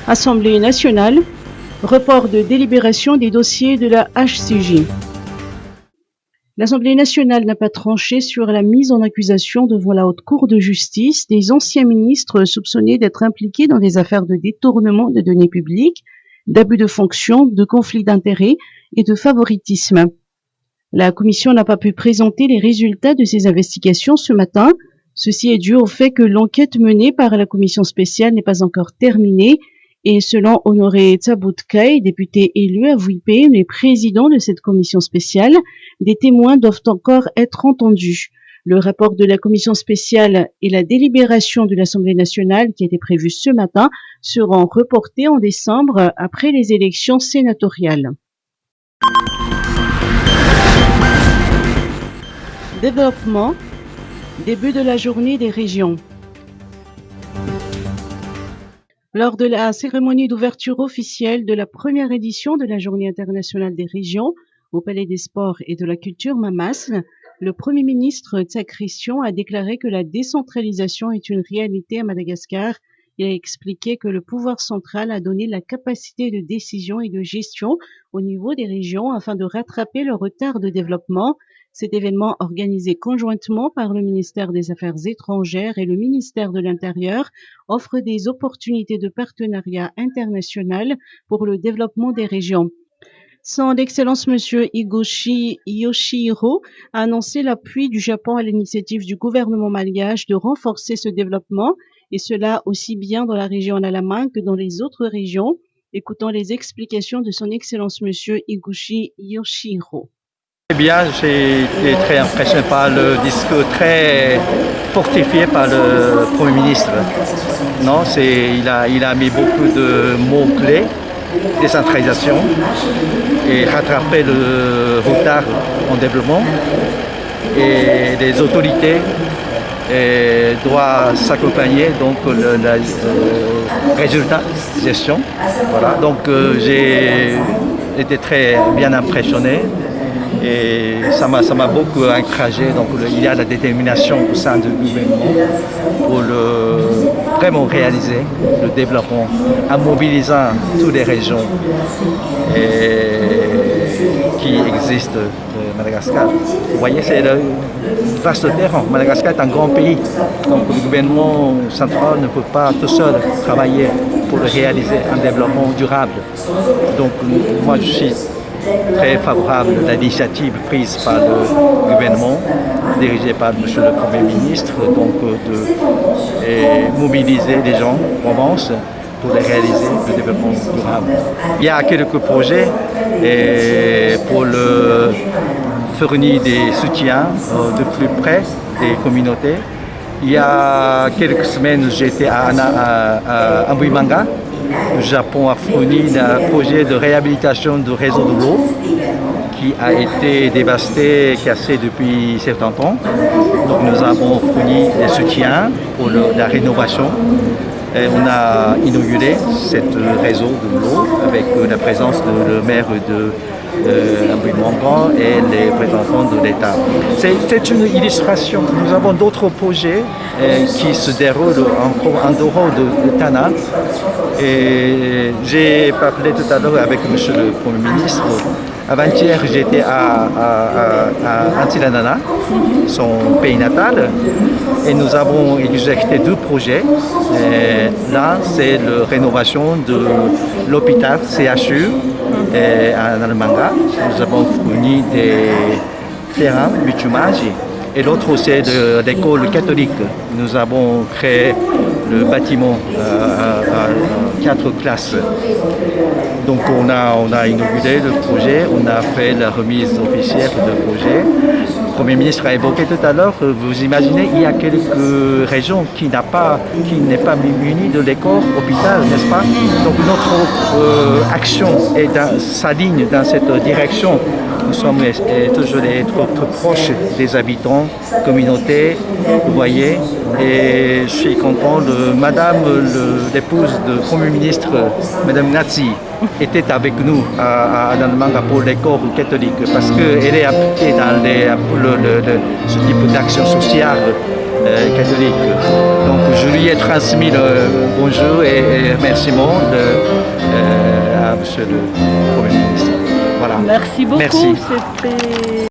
Assemblée nationale, report de délibération des dossiers de la HCJ. L'Assemblée nationale n'a pas tranché sur la mise en accusation devant la Haute Cour de justice des anciens ministres soupçonnés d'être impliqués dans des affaires de détournement de deniers publics, d'abus de fonction, de conflit d'intérêts et de favoritisme. La commission n'a pas pu présenter les résultats de ces investigations ce matin. Ceci est dû au fait que l'enquête menée par la commission spéciale n'est pas encore terminée et selon Honoré Tsaboutkaï, député élu à Vuipé, le président de cette commission spéciale, des témoins doivent encore être entendus. Le rapport de la commission spéciale et la délibération de l'Assemblée nationale qui était prévue ce matin seront reportés en décembre après les élections sénatoriales. Développement, début de la journée des régions. Lors de la cérémonie d'ouverture officielle de la première édition de la Journée internationale des régions au Palais des Sports et de la Culture Mamasle, le Premier ministre Tsak Christian a déclaré que la décentralisation est une réalité à Madagascar. Il a expliqué que le pouvoir central a donné la capacité de décision et de gestion au niveau des régions afin de rattraper le retard de développement. Cet événement, organisé conjointement par le ministère des Affaires étrangères et le ministère de l'Intérieur, offre des opportunités de partenariat international pour le développement des régions. Son Excellence Monsieur Higoshi Yoshihiro a annoncé l'appui du Japon à l'initiative du gouvernement malgache de renforcer ce développement, et cela aussi bien dans la région Nalaman que dans les autres régions. Écoutons les explications de son Excellence Monsieur Higoshi Yoshihiro. Eh bien, j'ai été très impressionné par le discours très fortifié par le Premier ministre. Non, il a mis beaucoup de mots-clés, décentralisation et rattraper le retard en développement. Et les autorités doivent s'accompagner donc le résultat de gestion. Voilà. Donc j'ai été très bien impressionné. Et ça m'a beaucoup encouragé. Donc il y a la détermination au sein du gouvernement pour vraiment réaliser le développement en mobilisant toutes les régions qui existent de Madagascar. Vous voyez, c'est le vaste terrain. Madagascar est un grand pays. Donc le gouvernement central ne peut pas tout seul travailler pour réaliser un développement durable. Donc moi je suis très favorable à l'initiative prise par le gouvernement, dirigé par M. le Premier ministre, donc de mobiliser les gens en Provence pour réaliser le développement durable. Il y a quelques projets pour fournir des soutiens de plus près des communautés. Il y a quelques semaines, j'étais à Mbuimanga. Le Japon a fourni un projet de réhabilitation du réseau de l'eau qui a été dévasté, cassé depuis 70 ans. Donc nous avons fourni des soutiens pour la rénovation. Et on a inauguré ce réseau de l'eau avec la présence du maire de Mbuimanga et les représentants de l'État. C'est une illustration. Nous avons d'autres projets qui se déroulent en dehors de Tana. Et j'ai parlé tout à l'heure avec M. le Premier ministre. Avant-hier, j'étais à Antilanana, son pays natal, et nous avons exécuté deux projets. Là, c'est la rénovation de l'hôpital CHU à Nalmanga. Nous avons fourni des terrains bitumage. Et l'autre, c'est de l'école catholique. Nous avons créé le bâtiment à 4 classes. Donc on a inauguré le projet, on a fait la remise officielle du projet. Le Premier ministre a évoqué tout à l'heure, vous imaginez, il y a quelques régions qui n'est pas munies de l'école, hôpital, n'est-ce pas? Donc notre action s'aligne dans cette direction nous sommes toujours trop proches des habitants, communautés, vous voyez. Et je suis content de Madame, l'épouse du Premier ministre, Madame Nazi, était avec nous dans le Manga pour les corps catholiques parce qu'elle est appliquée dans ce type d'action sociale catholique. Donc je lui ai transmis le bonjour et remerciement à Monsieur le Premier ministre. Voilà. Merci beaucoup. Merci. C'était